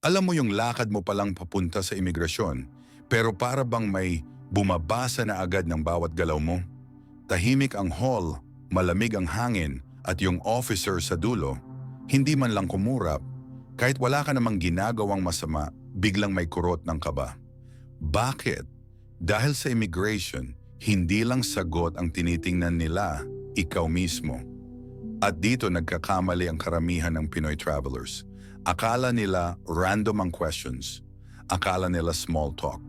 Alam mo yung lakad mo palang papunta sa imigrasyon, pero para bang may bumabasa na agad ng bawat galaw mo? Tahimik ang hall, malamig ang hangin, at yung officer sa dulo, hindi man lang kumurap, kahit wala ka namang ginagawang masama, biglang may kurot ng kaba. Bakit? Dahil sa immigration, hindi lang sagot ang tinitingnan nila, ikaw mismo. At dito nagkakamali ang karamihan ng Pinoy travelers. Akala nila random ang questions. Akala nila small talk.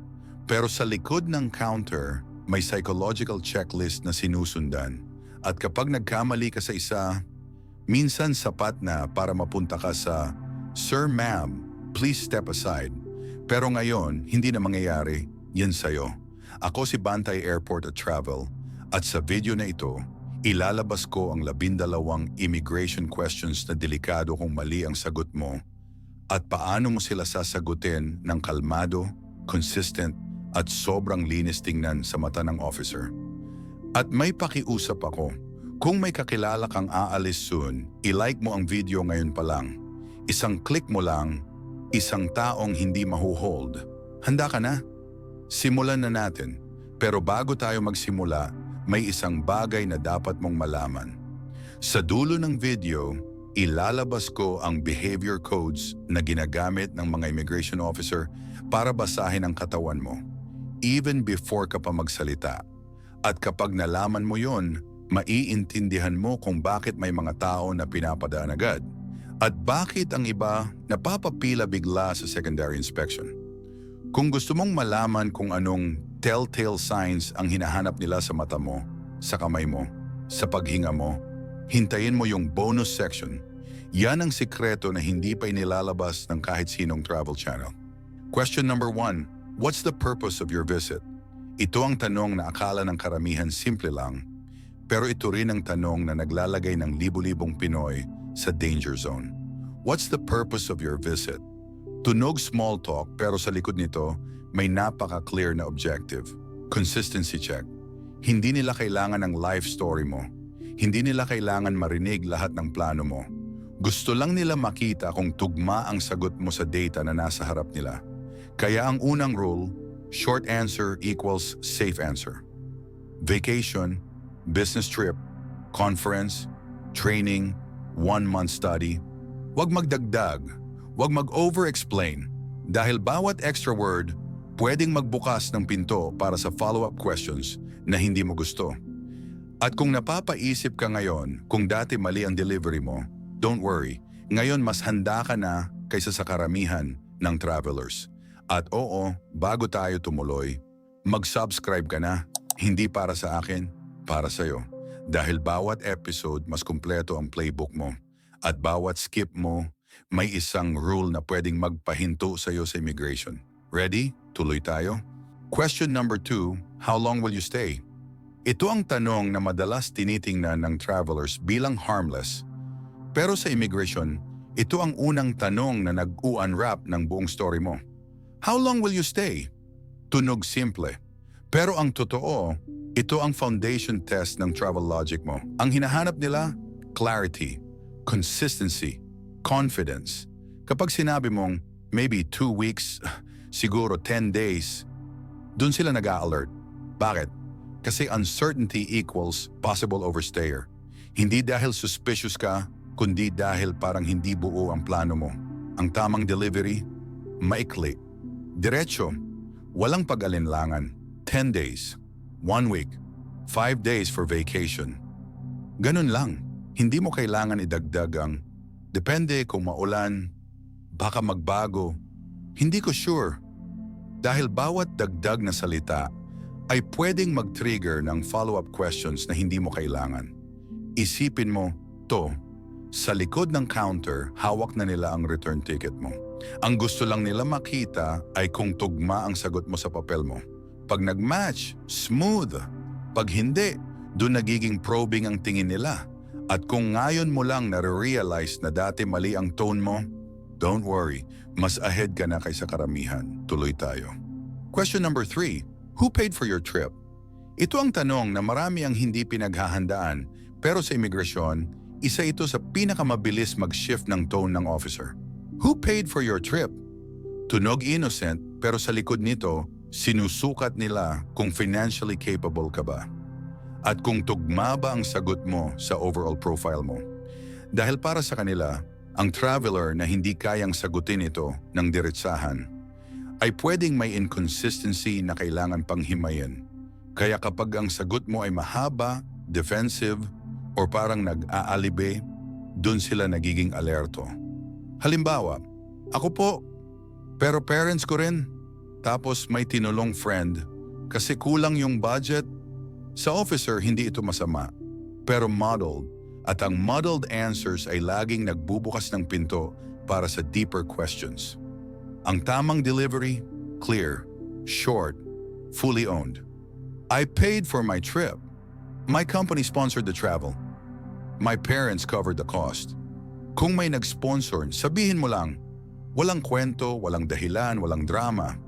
Pero sa likod ng counter, may psychological checklist na sinusundan. At kapag nagkamali ka sa isa, minsan sapat na para mapunta ka sa, "Sir, ma'am, please step aside." Pero ngayon, hindi na mangyayari, yan sa'yo. Ako si Bantay Airport at Travel, at sa video na ito, ilalabas ko ang 12 immigration questions na delikado kung mali ang sagot mo at paano mo sila sasagutin ng kalmado, consistent, at sobrang linis tingnan sa mata ng officer. At may pakiusap ako, kung may kakilala kang aalis soon, i-like mo ang video ngayon pa lang. Isang click mo lang, isang taong hindi mahuhold. Handa ka na? Simulan na natin. Pero bago tayo magsimula, may isang bagay na dapat mong malaman. Sa dulo ng video, ilalabas ko ang behavior codes na ginagamit ng mga immigration officer para basahin ang katawan mo, even before ka pa magsalita. At kapag nalaman mo yon, maiintindihan mo kung bakit may mga tao na pinapadaan agad at bakit ang iba napapapila bigla sa secondary inspection. Kung gusto mong malaman kung anong telltale signs ang hinahanap nila sa mata mo, sa kamay mo, sa paghinga mo, hintayin mo yung bonus section. Yan ang sikreto na hindi pa inilalabas ng kahit sinong travel channel. Question number 1. What's the purpose of your visit? Ito ang tanong na akala ng karamihan simple lang, pero ito rin ang tanong na naglalagay ng libu-libong Pinoy sa danger zone. What's the purpose of your visit? Tunog small talk pero sa likod nito may napaka-clear na objective. Consistency check. Hindi nila kailangan ng life story mo. Hindi nila kailangan marinig lahat ng plano mo. Gusto lang nila makita kung tugma ang sagot mo sa data na nasa harap nila. Kaya ang unang rule, short answer equals safe answer. Vacation, business trip, conference, training, 1-month study. Huwag magdagdag, huwag mag-over-explain dahil bawat extra word pwedeng magbukas ng pinto para sa follow-up questions na hindi mo gusto. At kung napapaisip ka ngayon kung dati mali ang delivery mo, don't worry. Ngayon mas handa ka na kaysa sa karamihan ng travelers. At oo, bago tayo tumuloy, mag-subscribe ka na. Hindi para sa akin, para sa'yo. Dahil bawat episode mas kumpleto ang playbook mo. At bawat skip mo, may isang rule na pwedeng magpahinto sa'yo sa immigration. Ready? Tuloy tayo. Question number 2, how long will you stay? Ito ang tanong na madalas tinitingnan ng travelers bilang harmless. Pero sa immigration, ito ang unang tanong na nag-u-unwrap ng buong story mo. How long will you stay? Tunog simple. Pero ang totoo, ito ang foundation test ng travel logic mo. Ang hinahanap nila, clarity, consistency, confidence. Kapag sinabi mong maybe 2 weeks, siguro 10 days, dun sila nag-a-alert. Bakit? Kasi uncertainty equals possible overstayer. Hindi dahil suspicious ka, kundi dahil parang hindi buo ang plano mo. Ang tamang delivery, maikli. Diretso, walang pag-alinlangan. 10 days, 1 week, 5 days for vacation. Ganun lang. Hindi mo kailangan idagdag ang depende kung maulan, baka magbago. Hindi ko sure. Dahil bawat dagdag na salita ay pwedeng mag-trigger ng follow-up questions na hindi mo kailangan. Isipin mo, to, sa likod ng counter, hawak na nila ang return ticket mo. Ang gusto lang nila makita ay kung tugma ang sagot mo sa papel mo. Pag nag-match, smooth. Pag hindi, doon nagiging probing ang tingin nila. At kung ngayon mo lang na-realize na dati mali ang tone mo, don't worry, mas ahead ka na kaysa karamihan. Tuloy tayo. Question number 3, who paid for your trip? Ito ang tanong na marami ang hindi pinaghahandaan, pero sa imigrasyon, isa ito sa pinakamabilis mag-shift ng tone ng officer. Who paid for your trip? Tunog innocent pero sa likod nito, sinusukat nila kung financially capable ka ba. At kung tugma ba ang sagot mo sa overall profile mo. Dahil para sa kanila, ang traveler na hindi kayang sagutin ito ng diretsahan ay pwedeng may inconsistency na kailangan pang himayin. Kaya kapag ang sagot mo ay mahaba, defensive, o parang nag-aalibe, dun sila nagiging alerto. Halimbawa, ako po, pero parents ko rin. Tapos may tinulong friend kasi kulang yung budget. Sa officer, hindi ito masama. Pero muddled, at ang muddled answers ay laging nagbubukas ng pinto para sa deeper questions. Ang tamang delivery, clear, short, fully owned. I paid for my trip. My company sponsored the travel. My parents covered the cost. Kung may nag-sponsor, sabihin mo lang, walang kwento, walang dahilan, walang drama.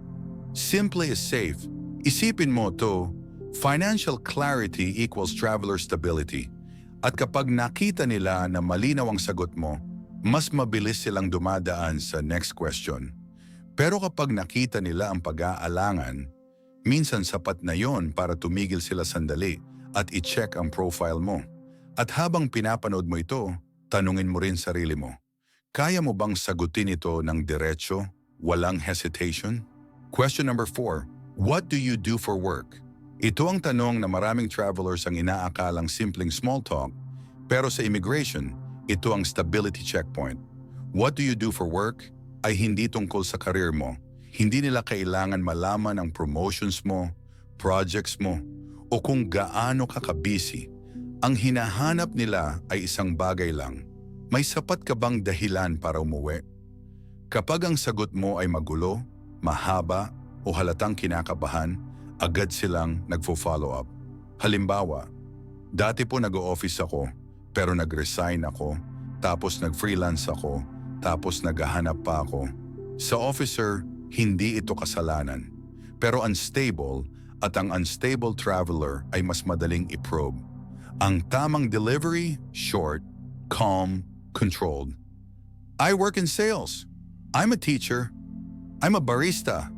Simply is safe. Isipin mo to, financial clarity equals traveler stability. At kapag nakita nila na malinaw ang sagot mo, mas mabilis silang dumadaan sa next question. Pero kapag nakita nila ang pag-aalangan, minsan sapat na yon para tumigil sila sandali at i-check ang profile mo. At habang pinapanood mo ito, tanungin mo rin sarili mo, kaya mo bang sagutin ito ng diretso, walang hesitation? Question number 4, what do you do for work? Ito ang tanong na maraming travelers ang inaakalang simpleng small talk, pero sa immigration, ito ang stability checkpoint. What do you do for work? Ay hindi tungkol sa career mo. Hindi nila kailangan malaman ang promotions mo, projects mo, o kung gaano ka ka-busy. Ang hinahanap nila ay isang bagay lang. May sapat ka bang dahilan para umuwi? Kapag ang sagot mo ay magulo, mahaba, o halatang kinakabahan, agad silang nagfo-follow up. Halimbawa, dati po nag-o-office ako, pero nag-resign ako, tapos nag-freelance ako, tapos naghahanap pa ako. Sa officer, hindi ito kasalanan. Pero unstable, at ang unstable traveler ay mas madaling i-probe. Ang tamang delivery, short, calm, controlled. I work in sales. I'm a teacher. I'm a barista.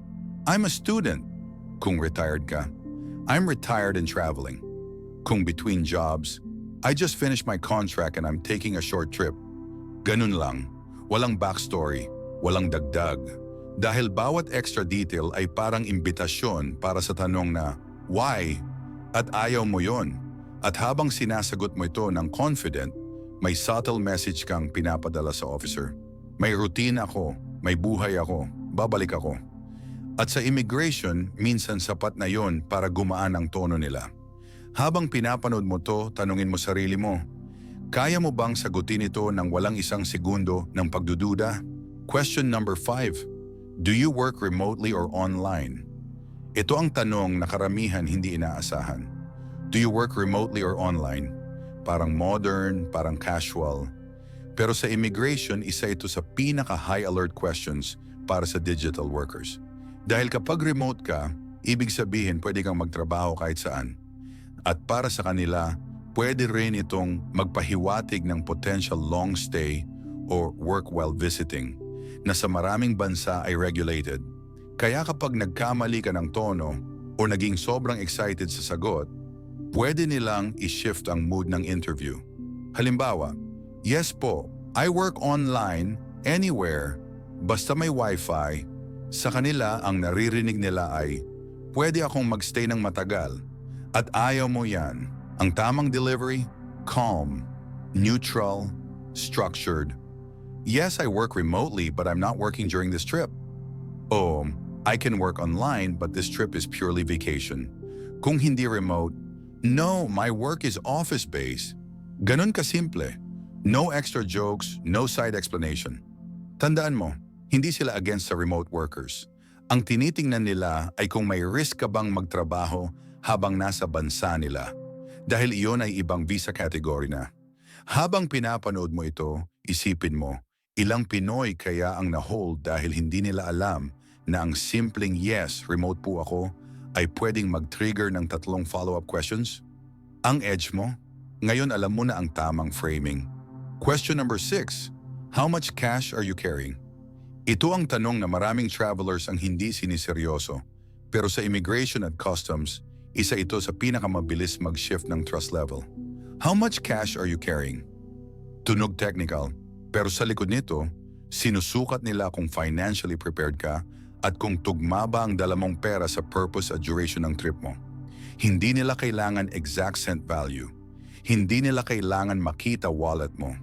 I'm a student. Kung retired ka, I'm retired and traveling. Kung between jobs, I just finished my contract and I'm taking a short trip. Ganun lang. Walang backstory, walang dagdag. Dahil bawat extra detail ay parang imbitasyon para sa tanong na, why? At ayaw mo yon. At habang sinasagot mo ito ng confident, may subtle message kang pinapadala sa officer. May routine ako, may buhay ako, babalik ako. At sa immigration, minsan sapat na yon para gumaan ang tono nila. Habang pinapanood mo to, tanungin mo sarili mo, kaya mo bang sagutin ito ng walang isang segundo ng pagdududa? Question number 5. Do you work remotely or online? Ito ang tanong na karamihan hindi inaasahan. Do you work remotely or online? Parang modern, parang casual. Pero sa immigration, isa ito sa pinaka-high alert questions para sa digital workers. Dahil kapag remote ka, ibig sabihin pwede kang magtrabaho kahit saan. At para sa kanila, pwede rin itong magpahiwatig ng potential long stay or work while visiting na sa maraming bansa ay regulated. Kaya kapag nagkamali ka ng tono o naging sobrang excited sa sagot, pwede nilang i-shift ang mood ng interview. Halimbawa, yes po, I work online, anywhere, basta may wifi. Sa kanila, ang naririnig nila ay, pwede akong magstay ng matagal. At ayaw mo yan. Ang tamang delivery, calm, neutral, structured. Yes, I work remotely, but I'm not working during this trip. Oh, I can work online, but this trip is purely vacation. Kung hindi remote, no, my work is office-based. Ganun kasimple. No extra jokes, no side explanation. Tandaan mo, hindi sila against sa remote workers. Ang tinitingnan nila ay kung may risk ka bang magtrabaho habang nasa bansa nila. Dahil iyon ay ibang visa category na. Habang pinapanood mo ito, isipin mo, ilang Pinoy kaya ang na-hold dahil hindi nila alam na ang simpleng yes, remote po ako, ay pwedeng mag-trigger ng 3 follow-up questions? Ang edge mo? Ngayon alam mo na ang tamang framing. Question number 6. How much cash are you carrying? Ito ang tanong na maraming travelers ang hindi siniseryoso. Pero sa immigration at customs, isa ito sa pinakamabilis mag-shift ng trust level. How much cash are you carrying? Tunog technical, pero sa likod nito, sinusukat nila kung financially prepared ka at kung tugma ba ang dala mong pera sa purpose at duration ng trip mo. Hindi nila kailangan exact cent value. Hindi nila kailangan makita wallet mo.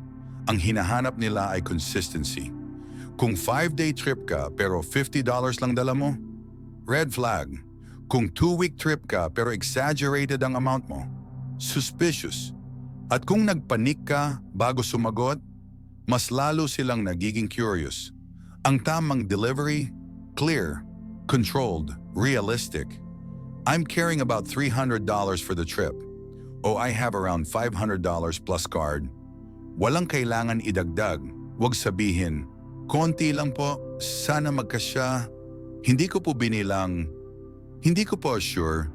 Ang hinahanap nila ay consistency. Kung 5-day trip ka pero $50 lang dala mo, red flag. Kung 2-week trip ka pero exaggerated ang amount mo, suspicious. At kung nagpanik ka bago sumagot, mas lalo silang nagiging curious. Ang tamang delivery, clear, controlled, realistic. I'm carrying about $300 for the trip. O I have around $500 plus card. Walang kailangan idagdag. Huwag sabihin, konti lang po, sana magkasya. Hindi ko po binilang, hindi ko po sure.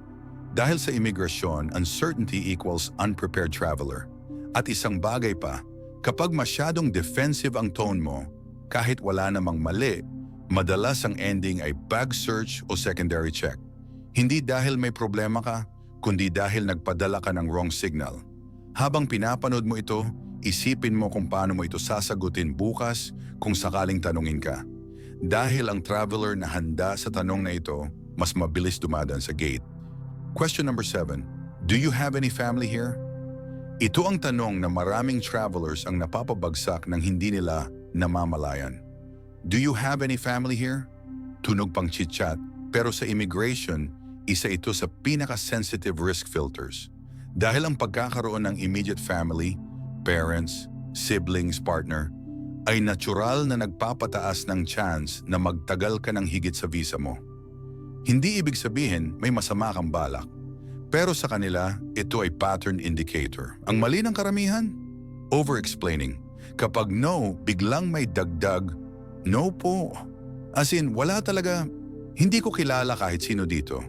Dahil sa imigrasyon, uncertainty equals unprepared traveler. At isang bagay pa, kapag masyadong defensive ang tone mo, kahit wala namang mali, madalas ang ending ay bag search o secondary check. Hindi dahil may problema ka, kundi dahil nagpadala ka ng wrong signal. Habang pinapanood mo ito, isipin mo kung paano mo ito sasagutin bukas kung sakaling tanungin ka. Dahil ang traveler na handa sa tanong na ito, mas mabilis dumadaan sa gate. Question number 7. Do you have any family here? Ito ang tanong na maraming travelers ang napapabagsak ng hindi nila namamalayan. Do you have any family here? Tunog pang chit-chat, pero sa immigration, isa ito sa pinaka-sensitive risk filters. Dahil ang pagkakaroon ng immediate family, parents, siblings, partner, ay natural na nagpapataas ng chance na magtagal ka ng higit sa visa mo. Hindi ibig sabihin may masama kang balak. Pero sa kanila, ito ay pattern indicator. Ang mali ng karamihan? Over-explaining. Kapag no, biglang may dagdag, no po. As in, wala talaga, hindi ko kilala kahit sino dito.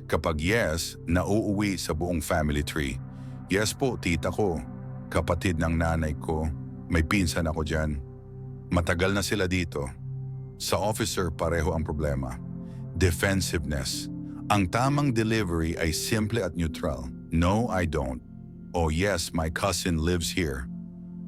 Kapag yes, nauuwi sa buong family tree. Yes po, tita ko, kapatid ng nanay ko, may pinsan ako dyan. Matagal na sila dito. Sa officer, pareho ang problema. Defensiveness. Ang tamang delivery ay simple at neutral. No, I don't. Oh yes, my cousin lives here.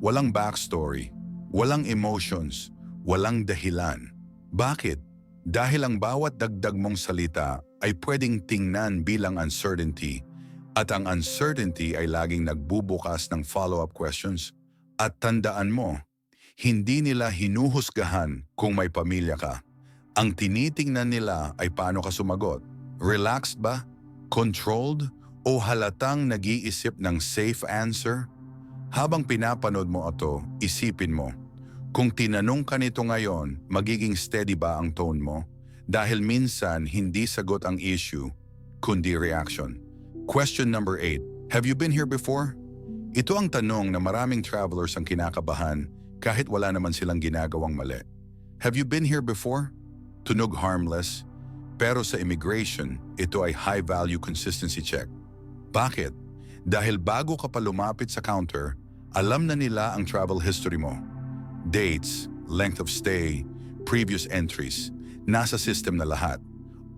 Walang backstory, walang emotions, walang dahilan. Bakit? Dahil ang bawat dagdag mong salita ay pwedeng tingnan bilang uncertainty at ang uncertainty ay laging nagbubukas ng follow-up questions. At tandaan mo, hindi nila hinuhusgahan kung may pamilya ka. Ang tinitingnan nila ay paano ka sumagot. Relaxed ba? Controlled? O halatang nag-iisip ng safe answer? Habang pinapanood mo ito, isipin mo, kung tinanong ka nito ngayon, magiging steady ba ang tone mo? Dahil minsan hindi sagot ang issue, kundi reaction. Question number 8. Have you been here before? Ito ang tanong na maraming travelers ang kinakabahan kahit wala naman silang ginagawang mali. Have you been here before? Tunog harmless, pero sa immigration, ito ay high-value consistency check. Bakit? Dahil bago ka pa lumapit sa counter, alam na nila ang travel history mo. Dates, length of stay, previous entries, nasa system na lahat.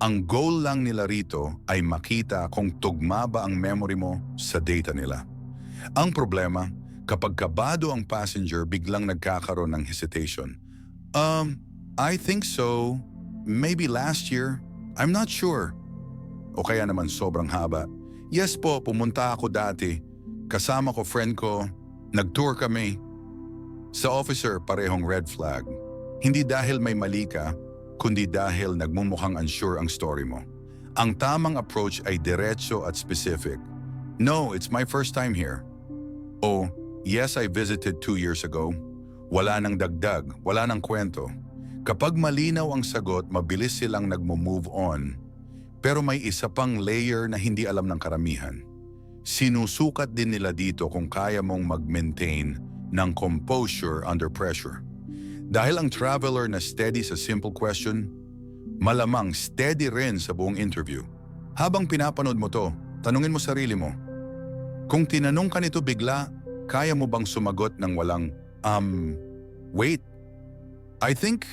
Ang goal lang nila rito ay makita kung tugma ba ang memory mo sa data nila. Ang problema, kapag kabado ang passenger, biglang nagkakaroon ng hesitation. I think so. Maybe last year. I'm not sure. O kaya naman sobrang haba. Yes po, pumunta ako dati. Kasama ko friend ko. Nag-tour kami. Sa officer, parehong red flag. Hindi dahil may mali ka, kundi dahil nagmumukhang unsure ang story mo. Ang tamang approach ay diretso at specific. No, it's my first time here. O, yes, I visited 2 years ago. Wala nang dagdag, wala nang kwento. Kapag malinaw ang sagot, mabilis silang nagmo-move on. Pero may isa pang layer na hindi alam ng karamihan. Sinusukat din nila dito kung kaya mong mag-maintain ng composure under pressure. Dahil ang traveler na steady sa simple question, malamang steady rin sa buong interview. Habang pinapanood mo to, tanungin mo sarili mo, kung tinanong ka nito bigla, kaya mo bang sumagot ng walang, wait, I think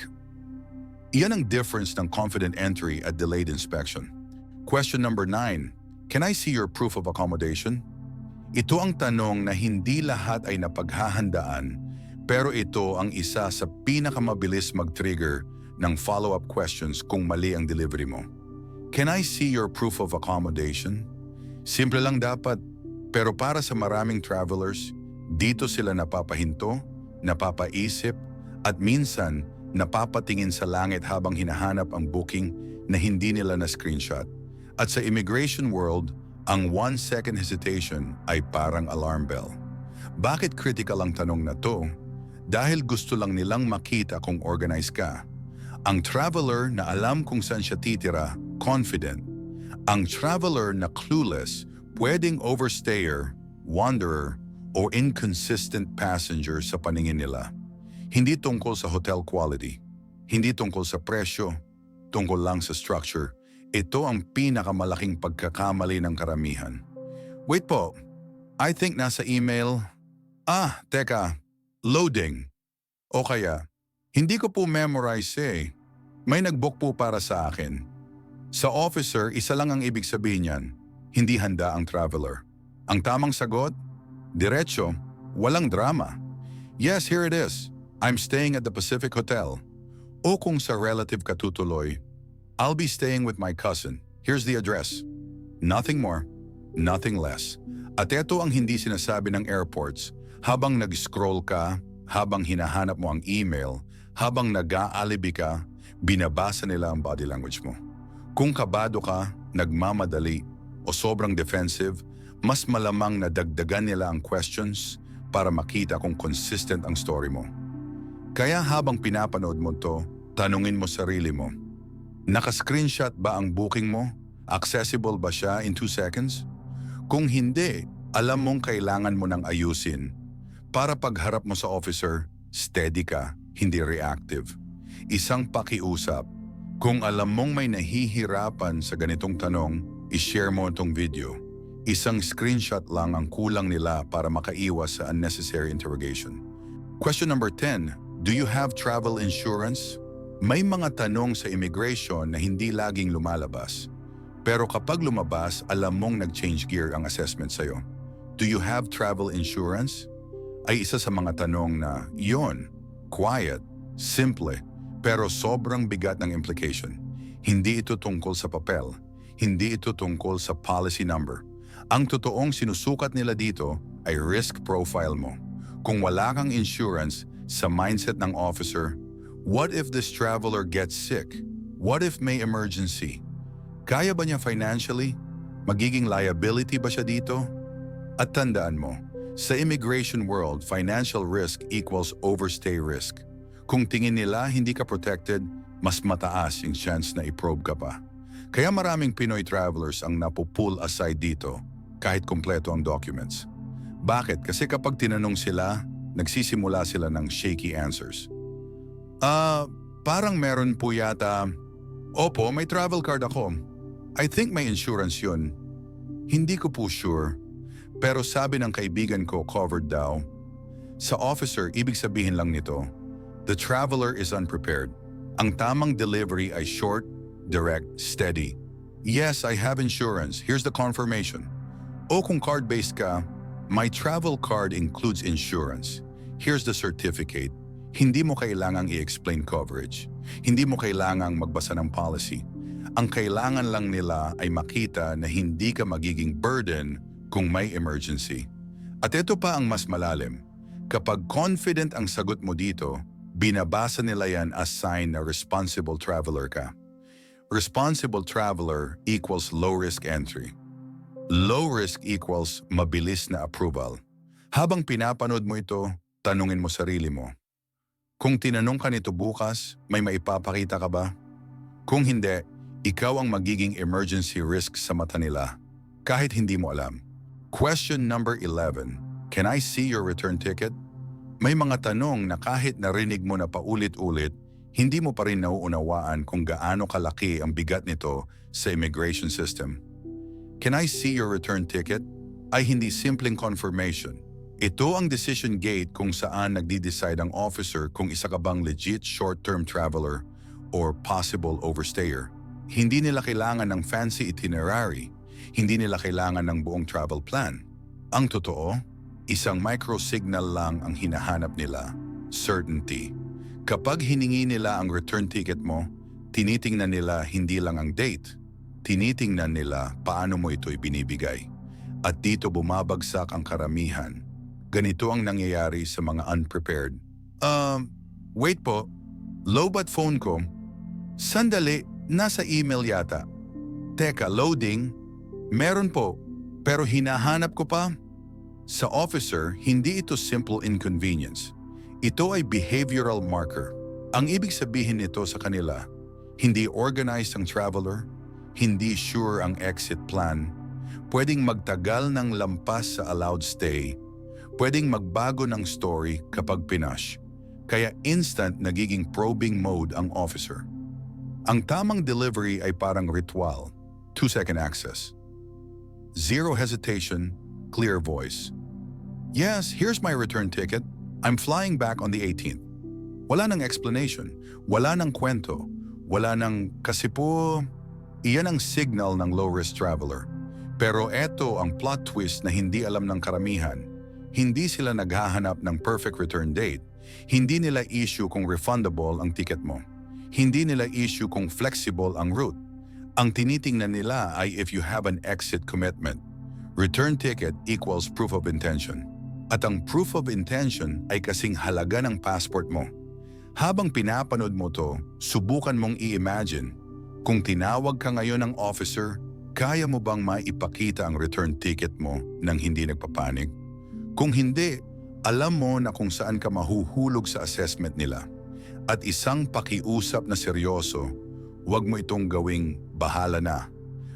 Iyan ang difference ng confident entry at delayed inspection. Question number 9. Can I see your proof of accommodation? Ito ang tanong na hindi lahat ay napaghahandaan, pero ito ang isa sa pinakamabilis mag-trigger ng follow-up questions kung mali ang delivery mo. Can I see your proof of accommodation? Simple lang dapat, pero para sa maraming travelers, dito sila napapahinto, napapaisip, at minsan napapatingin sa langit habang hinahanap ang booking na hindi nila na-screenshot. At sa immigration world, ang 1-second hesitation ay parang alarm bell. Bakit critical ang tanong na to? Dahil gusto lang nilang makita kung organized ka. Ang traveler na alam kung saan siya titira, confident. Ang traveler na clueless, pwedeng overstayer, wanderer, o inconsistent passenger sa paningin nila. Hindi tungkol sa hotel quality, hindi tungkol sa presyo, tungkol lang sa structure. Ito ang pinakamalaking pagkakamali ng karamihan. Wait po, I think nasa email. Teka, loading. O kaya, hindi ko po memorize eh. May nag-book po para sa akin. Sa officer, isa lang ang ibig sabihin niyan, hindi handa ang traveler. Ang tamang sagot? Diretso, walang drama. Yes, here it is. I'm staying at the Pacific Hotel. O kung sa relative ka tutuloy, I'll be staying with my cousin. Here's the address. Nothing more, nothing less. At ito ang hindi sinasabi ng airports. Habang nag-scroll ka, habang hinahanap mo ang email, habang nag-aalibi ka, binabasa nila ang body language mo. Kung kabado ka, nagmamadali, o sobrang defensive, mas malamang na dagdagan nila ang questions para makita kung consistent ang story mo. Kaya habang pinapanood mo to, tanungin mo sarili mo, naka-screenshot ba ang booking mo? Accessible ba siya in 2 seconds? Kung hindi, alam mong kailangan mo nang ayusin. Para pagharap mo sa officer, steady ka, hindi reactive. Isang pakiusap, kung alam mong may nahihirapan sa ganitong tanong, i-share mo itong video. Isang screenshot lang ang kulang nila para makaiwas sa unnecessary interrogation. Question number 10. Do you have travel insurance? May mga tanong sa immigration na hindi laging lumalabas. Pero kapag lumabas, alam mong nag-change gear ang assessment sa'yo. Do you have travel insurance? Ay isa sa mga tanong na, yon, quiet, simple, pero sobrang bigat ng implication. Hindi ito tungkol sa papel. Hindi ito tungkol sa policy number. Ang totoong sinusukat nila dito ay risk profile mo. Kung wala kang insurance, sa mindset ng officer, what if this traveler gets sick? What if may emergency? Kaya ba niya financially? Magiging liability ba siya dito? At tandaan mo, sa immigration world, financial risk equals overstay risk. Kung tingin nila hindi ka protected, mas mataas yung chance na i-probe ka pa. Kaya maraming Pinoy travelers ang napupull aside dito kahit kompleto ang documents. Bakit? Kasi kapag tinanong sila, nagsisimula sila ng shaky answers. Parang meron po yata. Opo, may travel card ako. I think may insurance yun. Hindi ko po sure. Pero sabi ng kaibigan ko covered daw. Sa officer, ibig sabihin lang nito, the traveler is unprepared. Ang tamang delivery ay short, direct, steady. Yes, I have insurance. Here's the confirmation. O kung card-based ka, my travel card includes insurance. Here's the certificate. Hindi mo kailangang i-explain coverage. Hindi mo kailangang magbasa ng policy. Ang kailangan lang nila ay makita na hindi ka magiging burden kung may emergency. At ito pa ang mas malalim. Kapag confident ang sagot mo dito, binabasa nila yan as sign na responsible traveler ka. Responsible traveler equals low-risk entry. Low risk equals mabilis na approval. Habang pinapanood mo ito, tanungin mo sarili mo. Kung tinanong ka nito bukas, may maipapakita ka ba? Kung hindi, ikaw ang magiging emergency risk sa mata nila, kahit hindi mo alam. Question number 11. Can I see your return ticket? May mga tanong na kahit narinig mo na paulit-ulit, hindi mo pa rin nauunawaan kung gaano kalaki ang bigat nito sa immigration system. Can I see your return ticket? Ay hindi simpleng confirmation. Ito ang decision gate kung saan nagdi-decide ang officer kung isa ka bang legit short-term traveler or possible overstayer. Hindi nila kailangan ng fancy itinerary, hindi nila kailangan ng buong travel plan. Ang totoo, isang micro-signal lang ang hinahanap nila, certainty. Kapag hiningi nila ang return ticket mo, tinitingnan nila hindi lang ang date, tinitingnan nila paano mo ito ibinibigay. At dito bumabagsak ang karamihan. Ganito ang nangyayari sa mga unprepared. Wait po, lowbat phone ko. Sandali, nasa email yata. Teka, loading? Meron po, pero hinahanap ko pa. Sa officer, hindi ito simple inconvenience. Ito ay behavioral marker. Ang ibig sabihin nito sa kanila, hindi organized ang traveler, hindi sure ang exit plan, pwedeng magtagal ng lampas sa allowed stay, pwedeng magbago ng story kapag pinash. Kaya instant nagiging probing mode ang officer. Ang tamang delivery ay parang ritual, 2-second access. Zero hesitation, clear voice. Yes, here's my return ticket. I'm flying back on the 18th. Wala nang explanation, wala nang kwento, wala nang kasi po. Iyan ang signal ng low-risk traveler. Pero eto ang plot twist na hindi alam ng karamihan. Hindi sila naghahanap ng perfect return date. Hindi nila issue kung refundable ang ticket mo. Hindi nila issue kung flexible ang route. Ang tinitingnan nila ay if you have an exit commitment. Return ticket equals proof of intention. At ang proof of intention ay kasing halaga ng passport mo. Habang pinapanood mo to, subukan mong i-imagine. Kung tinawag ka ngayon ng officer, kaya mo bang maipakita ang return ticket mo nang hindi nagpapanik? Kung hindi, alam mo na kung saan ka mahuhulog sa assessment nila. At isang pakiusap na seryoso, huwag mo itong gawing bahala na.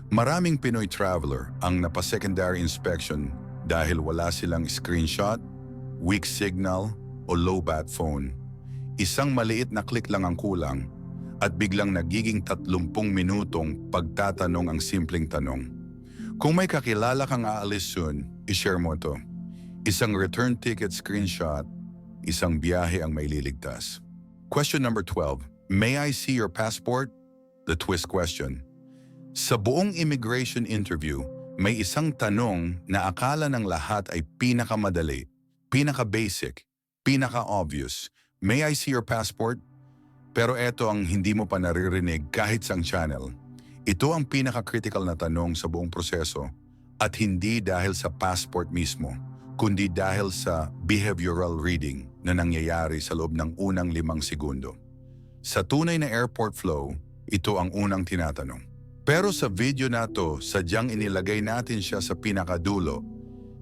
Maraming Pinoy traveler ang napa-secondary inspection dahil wala silang screenshot, weak signal o low-bat phone. Isang maliit na click lang ang kulang at biglang nagiging 30 minutong pagtatanong ang simpleng tanong. Kung may kakilala kang aalis soon, i-share mo ito. Isang return ticket screenshot, isang biyahe ang maililigtas. Question number 12. May I see your passport? The twist question. Sa buong immigration interview, may isang tanong na akala ng lahat ay pinakamadali, pinaka-basic, pinaka-obvious. May I see your passport? Pero eto ang hindi mo pa naririnig kahit sa channel. Ito ang pinaka-critical na tanong sa buong proseso at hindi dahil sa passport mismo, kundi dahil sa behavioral reading na nangyayari sa loob ng unang 5 segundo. Sa tunay na airport flow, ito ang unang tinatanong. Pero sa video na to, sadyang inilagay natin siya sa pinakadulo.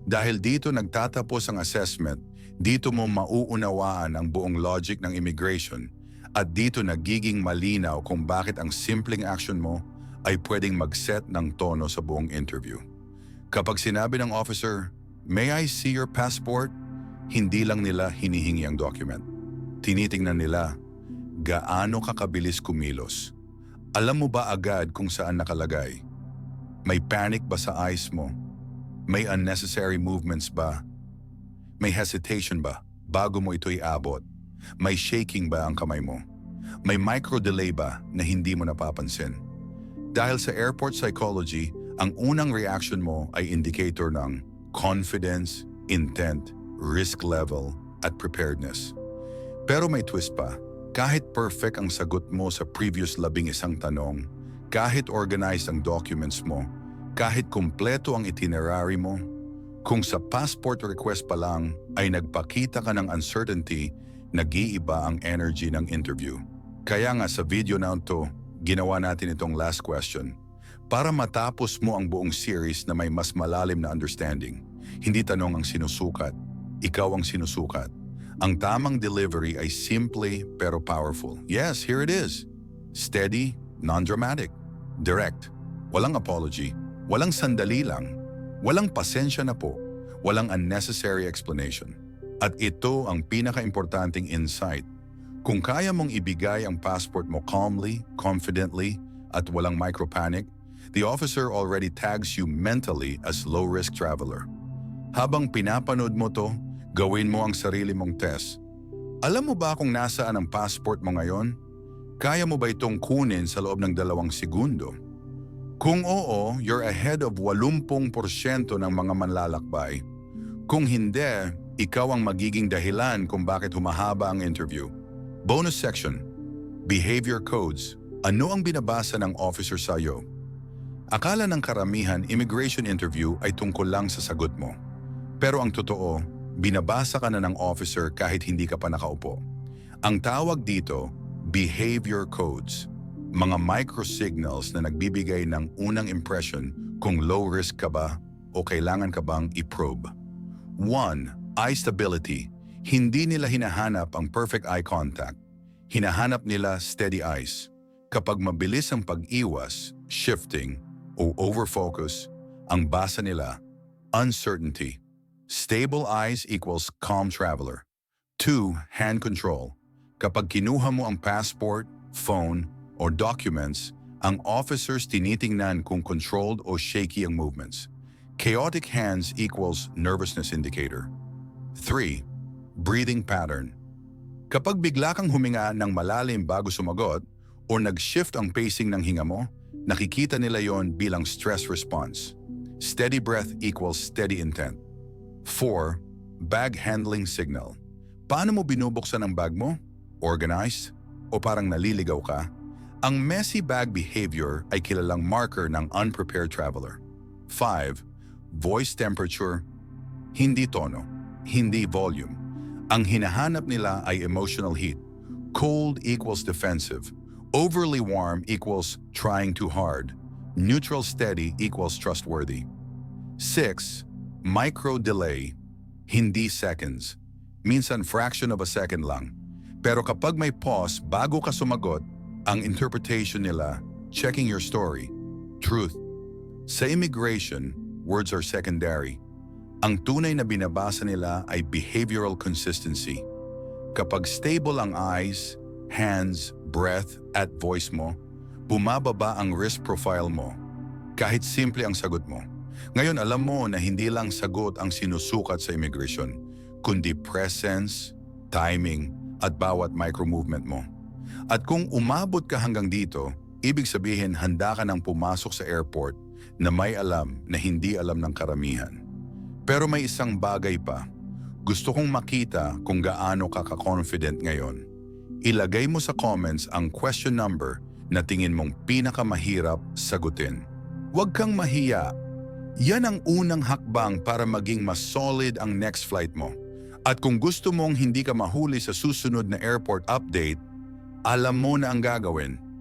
Dahil dito nagtatapos ang assessment, dito mo mauunawaan ang buong logic ng immigration at dito nagiging malinaw kung bakit ang simpleng action mo ay pwedeng mag-set ng tono sa buong interview. Kapag sinabi ng officer, "May I see your passport?" Hindi lang nila hinihingi ang document. Tinitingnan nila, gaano ka kabilis kumilos? Alam mo ba agad kung saan nakalagay? May panic ba sa eyes mo? May unnecessary movements ba? May hesitation ba bago mo ito iabot? May shaking ba ang kamay mo? May micro-delay ba na hindi mo napapansin? Dahil sa airport psychology, ang unang reaction mo ay indicator ng confidence, intent, risk level, at preparedness. Pero may twist pa. Kahit perfect ang sagot mo sa previous 11 tanong, kahit organized ang documents mo, kahit kumpleto ang itinerary mo, kung sa passport request pa lang ay nagpakita ka ng uncertainty, nag-iiba ang energy ng interview. Kaya nga sa video na ito, ginawa natin itong last question para matapos mo ang buong series na may mas malalim na understanding. Hindi tanong ang sinusukat, ikaw ang sinusukat. Ang tamang delivery ay simple pero powerful. Yes, here it is. Steady, non-dramatic, direct, walang apology, walang sandali lang, walang pasensya na po, walang unnecessary explanation. At ito ang pinaka-importanting insight. Kung kaya mong ibigay ang passport mo calmly, confidently, at walang micropanic, the officer already tags you mentally as low-risk traveler. Habang pinapanood mo to, gawin mo ang sarili mong test. Alam mo ba kung nasaan ang passport mo ngayon? Kaya mo ba itong kunin sa loob ng 2 segundo? Kung oo, you're ahead of 80% ng mga manlalakbay. Kung hindi, ikaw ang magiging dahilan kung bakit humahaba ang interview. Bonus section, Behavior Codes. Ano ang binabasa ng officer sa'yo? Akala ng karamihan immigration interview ay tungkol lang sa sagot mo. Pero ang totoo, binabasa ka na ng officer kahit hindi ka pa nakaupo. Ang tawag dito, Behavior Codes. Mga microsignals na nagbibigay ng unang impression kung low risk ka ba o kailangan ka bang i-probe. 1. Eye stability. Hindi nila hinahanap ang perfect eye contact. Hinahanap nila steady eyes. Kapag mabilis ang pag-iwas, shifting, o overfocus, ang basa nila, uncertainty. Stable eyes equals calm traveler. 2. Hand control. Kapag kinuha mo ang passport, phone, or documents, ang officers tinitingnan kung controlled o shaky ang movements. Chaotic hands equals nervousness indicator. 3. Breathing pattern. Kapag bigla kang huminga ng malalim bago sumagot o nag-shift ang pacing ng hinga mo, nakikita nila yon bilang stress response. Steady breath equals steady intent. 4. Bag handling signal. Paano mo binubuksan ang bag mo? Organized? O parang naliligaw ka? Ang messy bag behavior ay kilalang marker ng unprepared traveler. 5. Voice temperature. Hindi tono, hindi volume. Ang hinahanap nila ay emotional heat. Cold equals defensive. Overly warm equals trying too hard. Neutral steady equals trustworthy. 6. Micro delay. Hindi seconds. Minsan fraction of a second lang. Pero kapag may pause bago ka sumagot, ang interpretation nila, checking your story, truth. Sa immigration, words are secondary. Ang tunay na binabasa nila ay behavioral consistency. Kapag stable ang eyes, hands, breath at voice mo, bumababa ang risk profile mo. Kahit simple ang sagot mo. Ngayon alam mo na hindi lang sagot ang sinusukat sa immigration, kundi presence, timing, at bawat micro-movement mo. At kung umabot ka hanggang dito, ibig sabihin handa ka nang pumasok sa airport na may alam na hindi alam ng karamihan. Pero may isang bagay pa. Gusto kong makita kung gaano ka ka-confident ngayon. Ilagay mo sa comments ang question number na tingin mong pinakamahirap sagutin. Huwag kang mahiya. Yan ang unang hakbang para maging mas solid ang next flight mo. At kung gusto mong hindi ka mahuli sa susunod na airport update, alam mo na ang gagawin.